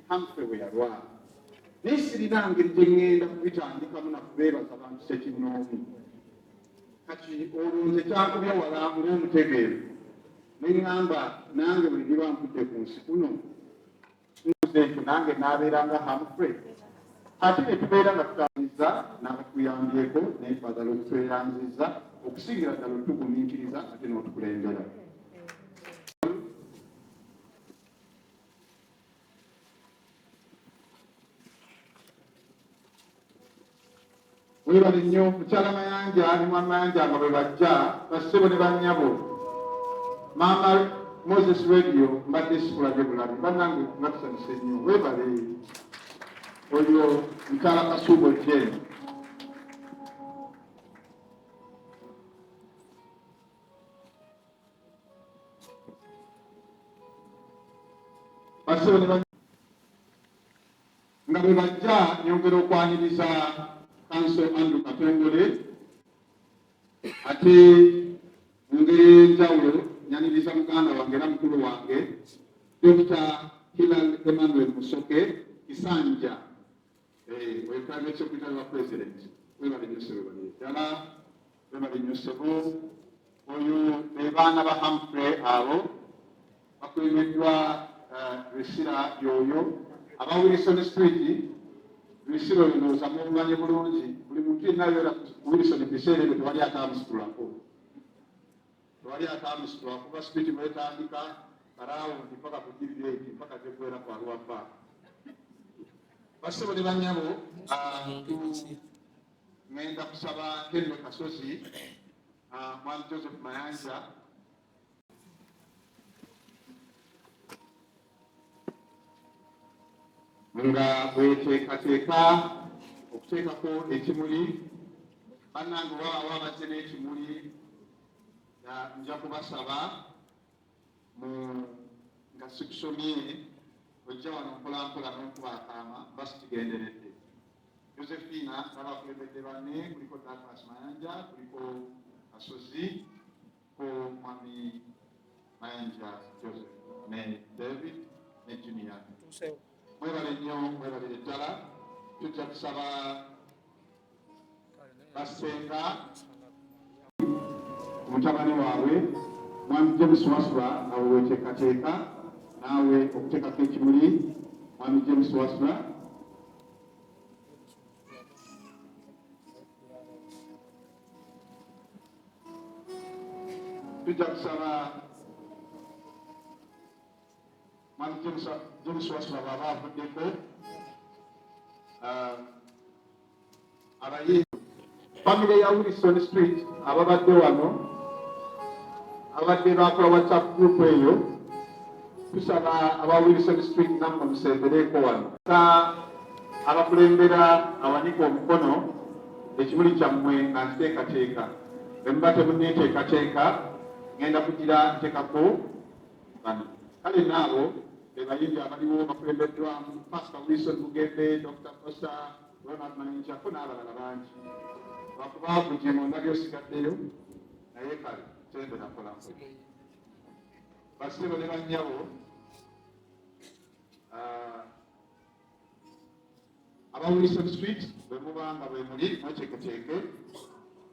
Hamphrey we yalwala. Naye sirina ngeri gye ŋŋenda kubitandikamu na kubeebaza bantu sekinnoomu. Kati olwo nze kyakubya wala ng'omutegeevu ne ŋŋamba nange buli liba nkudde ku nsi kuno nze ekyo nange n'abeera nga Hamphrey. Ate ne tubeera nga tutambuzza n'abakuyambyeko naye twagala okutweyanziza okusingira ddala otugumiikiriza ate n'otukulembera. Weebale nnyo mukyala Mayanja ne mwana Mayanja nga bwe bajja bassebo ne bannyabo. Maama Moses Radio mbadde sikulabye bulabi bannange nga tusanyuse nnyo. Weebale oyo mukyala Kasuubo Jane. Bassebo ne nga bwe bajja nyongera okwaniriza Council Andrew Katongole ate mu ngeri y'enjawulo nyaniriza muganda wange era mukulu wange Dr. Hilal Emmanuel Musoke Kisanja oyo private secretary wa president. Weebale nnyo ssebo ddala, weebale nnyo ssebo. Oyo be baana ba Hamphrey abo bakulembeddwa Resira Yoyo aba Wilson Street. Luisiro linoza mumanye bulungi buli muntu yenna yola Wilson biseera ebyo tewali atamusitulako. Tewali atamusitulako kuba sipiti bwetandika karawundi mpaka ku Dividend mpaka tekwera kwa Luwapa. Bassebo ne bannyabo ŋŋenda kusaba Henry Kasozi mwami Joseph Mayanja nga bweteekateeka okuteekako ekimuli. Bannange baba abazze n'ekimuli nja kubasaba nga sikusomye ojja wano mpolampola n'okuba akaama basitugenderedde. Josephina babakulembedde banne kuliko Douglas Mayanja kuliko Kasozi ko mwami Mayanja Joseph ne David ne Junior. Mwebale nnyo mwebale ddala. Tujja kusaba Basenga mutabani waabwe mwami James Wasula nawe weteekateeka naawe okuteekako ekimuli. Mwami James Wasula tujja kusaba mwami James Wasula baba avuddeko abaye family ya Wilson Street ababadde wano abadde bakola WhatsApp group eyo tusaba aba Wilson Street namwe musembereko wano abakulembera awanika omukono ekimuli kyammwe nga nteekateeka emba temunneteekateeka ngenda kugira nteekako bano kale naabo bebayimbi abaliwo bakulembeddwamu Pastor Wilson Mugembe, Dr. Costa, Ronald Mayinjako n'abalala bangi bakuba kugema ondabyo osigaddeyo naye kale tembe nakolanko. Bassebo ne bannyabo aba Wilson Street bwe mubanga bwe muli mweteeketeeke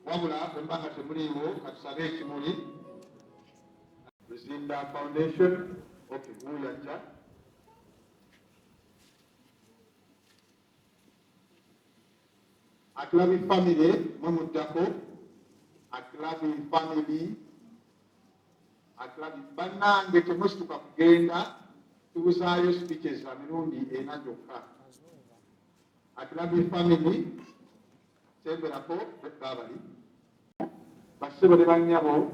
wabula bwe mbanga temuliiwo katusabe ekimuli. Luzinda Foundation okiguyajja Akilabi family mwemuddako Akilabi family Akilabi bannange temusituka kugenda tubuzaayo speeches za mirundi ena gyokka. Akilabi family semberako babali bassebo ne bannyabo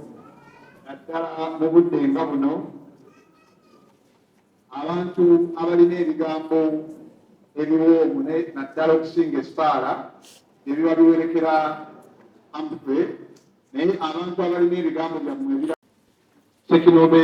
naddala mu budde nga buno abantu abalina ebigambo ebiwoomu naddala okusinga esaala ebiba biwerekera Hamphrey naye abantu abalina ebigambo byammwe Sekinobe